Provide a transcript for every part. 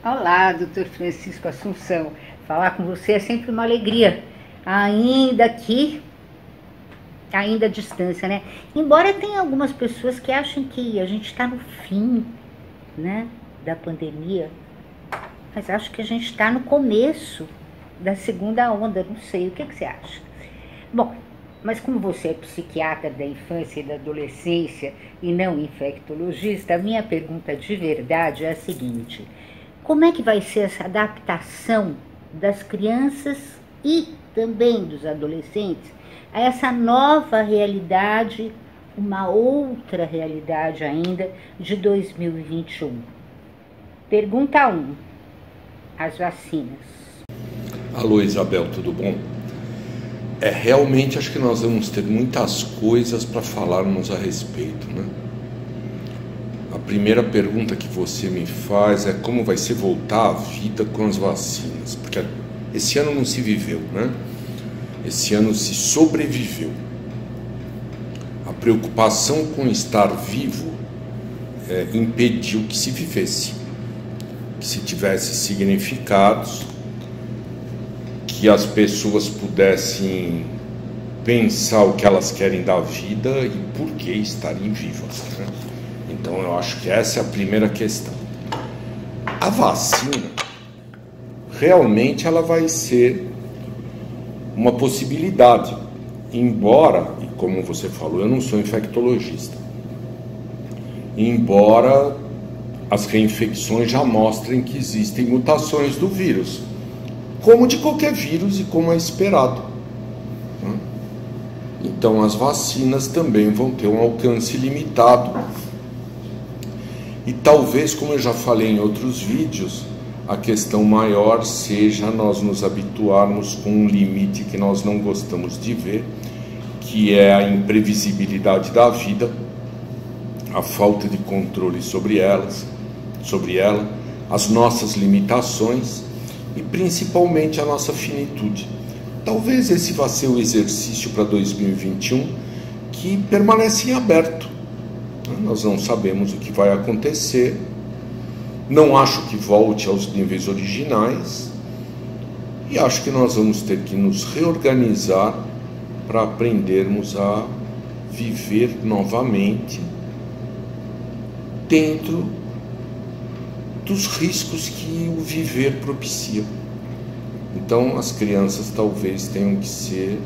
Olá, doutor Francisco Assunção. Falar com você é sempre uma alegria, ainda à distância, né? Embora tenha algumas pessoas que acham que a gente está no fim, né, da pandemia, mas acho que a gente está no começo da segunda onda, não sei, o que você acha? Bom, mas como você é psiquiatra da infância e da adolescência e não infectologista, a minha pergunta de verdade é a seguinte: como é que vai ser essa adaptação das crianças e também dos adolescentes a essa nova realidade, uma outra realidade ainda de 2021? Pergunta 1. As vacinas. Alô, Isabel, tudo bom? Realmente acho que nós vamos ter muitas coisas para falarmos a respeito, né? A primeira pergunta que você me faz é como vai ser voltar à vida com as vacinas, porque esse ano não se viveu, né? Esse ano se sobreviveu. A preocupação com estar vivo impediu que se vivesse, que se tivesse significados, que as pessoas pudessem pensar o que elas querem da vida e por que estarem vivas, né? Então eu acho que essa é a primeira questão. A vacina, realmente ela vai ser uma possibilidade, embora, e como você falou, eu não sou infectologista, embora as reinfecções já mostrem que existem mutações do vírus, como de qualquer vírus e como é esperado. Então as vacinas também vão ter um alcance limitado. E talvez, como eu já falei em outros vídeos, a questão maior seja nós nos habituarmos com um limite que nós não gostamos de ver, que é a imprevisibilidade da vida, a falta de controle sobre ela, as nossas limitações e principalmente a nossa finitude. Talvez esse vá ser o exercício para 2021 que permanece em aberto. Nós não sabemos o que vai acontecer. Não acho que volte aos níveis originais e acho que nós vamos ter que nos reorganizar para aprendermos a viver novamente dentro dos riscos que o viver propicia. Então as crianças talvez tenham que ser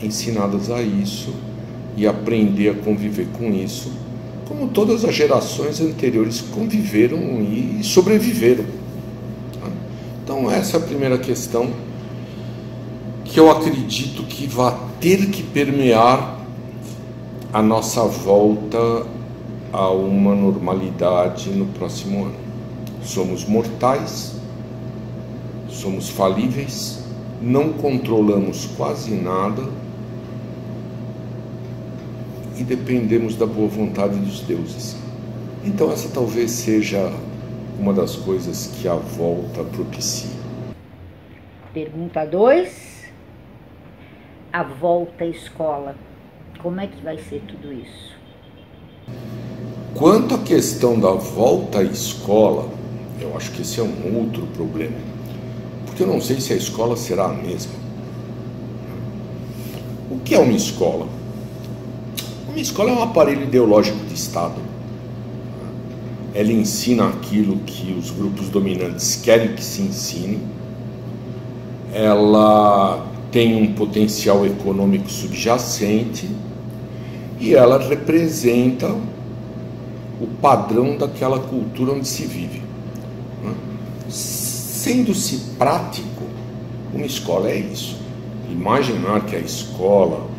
ensinadas a isso e aprender a conviver com isso, como todas as gerações anteriores conviveram e sobreviveram. Então essa é a primeira questão que eu acredito que vai ter que permear a nossa volta a uma normalidade no próximo ano. Somos mortais, somos falíveis, não controlamos quase nada e dependemos da boa vontade dos deuses. Então essa talvez seja uma das coisas que a volta propicia. Pergunta 2. A volta à escola. Como é que vai ser tudo isso? Quanto à questão da volta à escola, eu acho que esse é um outro problema, porque eu não sei se a escola será a mesma. O que é uma escola? Uma escola é um aparelho ideológico de Estado. Ela ensina aquilo que os grupos dominantes querem que se ensine. Ela tem um potencial econômico subjacente e ela representa o padrão daquela cultura onde se vive. Sendo-se prático, uma escola é isso. Imaginar que a escola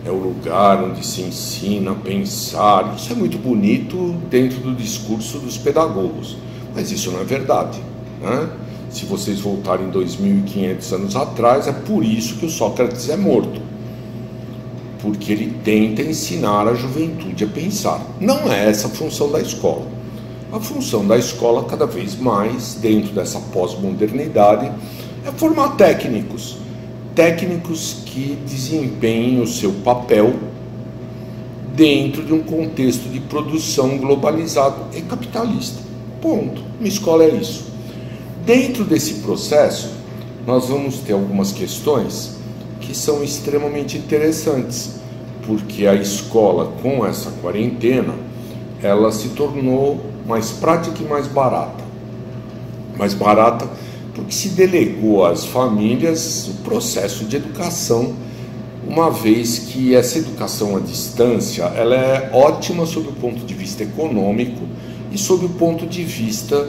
é o lugar onde se ensina a pensar, isso é muito bonito dentro do discurso dos pedagogos, mas isso não é verdade, né? Se vocês voltarem 2.500 anos atrás, é por isso que o Sócrates é morto, porque ele tenta ensinar a juventude a pensar. Não é essa a função da escola. A função da escola, cada vez mais, dentro dessa pós-modernidade, é formar técnicos que desempenhem o seu papel dentro de um contexto de produção globalizado e capitalista. Ponto. Uma escola é isso. Dentro desse processo, nós vamos ter algumas questões que são extremamente interessantes, porque a escola, com essa quarentena, ela se tornou mais prática e mais barata. Mais barata porque se delegou às famílias o processo de educação, uma vez que essa educação à distância ela é ótima sob o ponto de vista econômico e sob o ponto de vista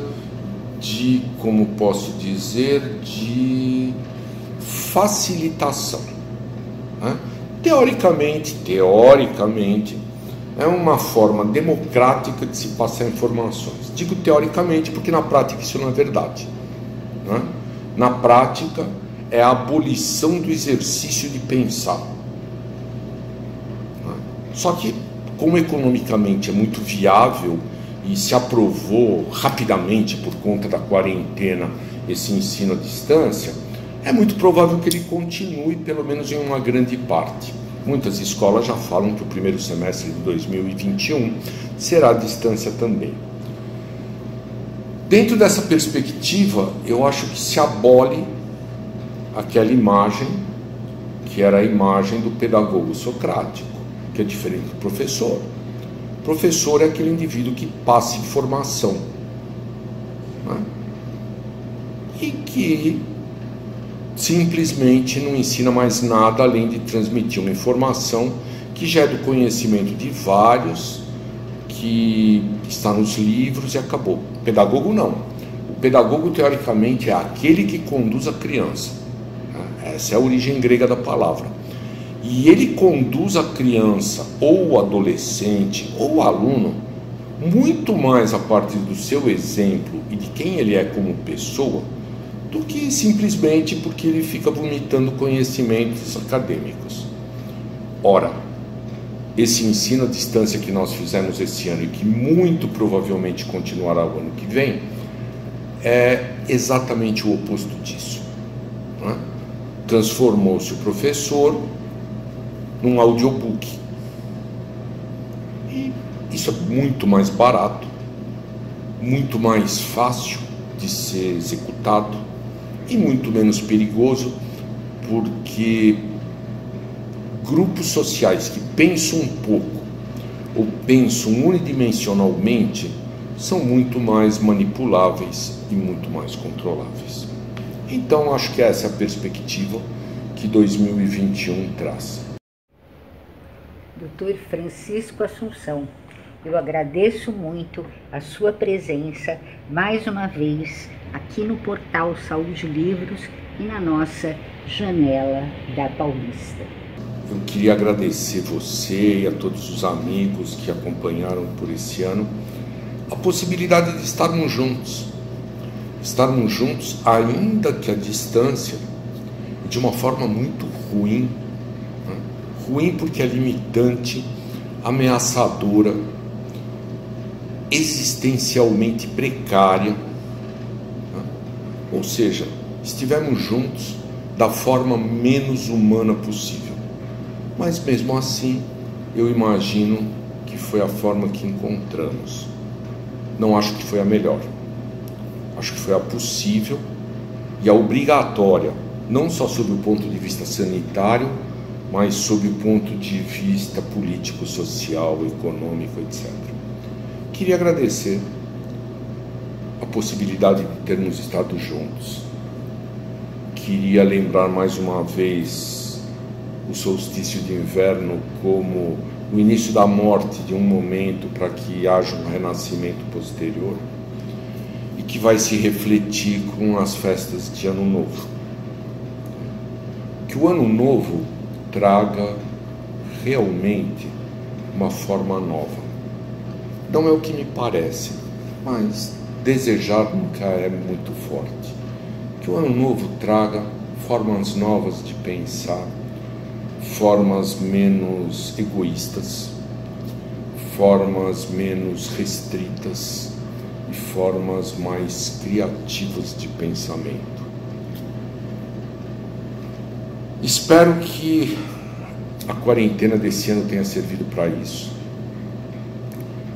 de, como posso dizer, de facilitação, né? Teoricamente, é uma forma democrática de se passar informações. Digo teoricamente porque na prática isso não é verdade, né? Na prática é a abolição do exercício de pensar, né? Só que, como economicamente é muito viável e se aprovou rapidamente por conta da quarentena esse ensino à distância, é muito provável que ele continue, pelo menos em uma grande parte. Muitas escolas já falam que o primeiro semestre de 2021 será à distância também. Dentro dessa perspectiva, eu acho que se abole aquela imagem que era a imagem do pedagogo socrático, que é diferente do professor. O professor é aquele indivíduo que passa informação, né? E que simplesmente não ensina mais nada além de transmitir uma informação que já é do conhecimento de vários, que está nos livros e acabou. O pedagogo não. O pedagogo, teoricamente, é aquele que conduz a criança. Essa é a origem grega da palavra. E ele conduz a criança, ou o adolescente, ou o aluno, muito mais a partir do seu exemplo e de quem ele é como pessoa, do que simplesmente porque ele fica vomitando conhecimentos acadêmicos. Ora, esse ensino à distância que nós fizemos esse ano e que muito provavelmente continuará o ano que vem, é exatamente o oposto disso, né? Transformou-se o professor num audiobook. E isso é muito mais barato, muito mais fácil de ser executado e muito menos perigoso, porque grupos sociais que pensam um pouco ou pensam unidimensionalmente são muito mais manipuláveis e muito mais controláveis. Então, acho que essa é a perspectiva que 2021 traz. Dr. Francisco Assunção, eu agradeço muito a sua presença mais uma vez aqui no portal Saúde Livros e na nossa janela da Paulista. Eu queria agradecer você e a todos os amigos que acompanharam por esse ano a possibilidade de estarmos juntos ainda que à distância, de uma forma muito ruim, né? Ruim porque é limitante, ameaçadora, existencialmente precária, né? Ou seja, estivemos juntos da forma menos humana possível, mas mesmo assim eu imagino que foi a forma que encontramos. Não acho que foi a melhor, acho que foi a possível e a obrigatória, não só sob o ponto de vista sanitário, mas sob o ponto de vista político, social, econômico, etc. Queria agradecer a possibilidade de termos estado juntos. Queria lembrar mais uma vez o solstício de inverno como o início da morte de um momento para que haja um renascimento posterior e que vai se refletir com as festas de Ano Novo. Que o Ano Novo traga realmente uma forma nova. Não é o que me parece, mas desejar nunca é muito forte. Que o Ano Novo traga formas novas de pensar, formas menos egoístas, formas menos restritas e formas mais criativas de pensamento. Espero que a quarentena desse ano tenha servido para isso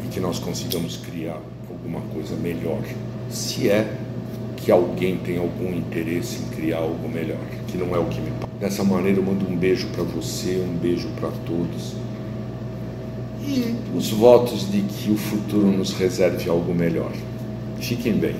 e que nós consigamos criar alguma coisa melhor, se é que alguém tem algum interesse em criar algo melhor, que não é o que me passa. Dessa maneira eu mando um beijo para você, um beijo para todos. E os votos de que o futuro nos reserve algo melhor. Fiquem bem.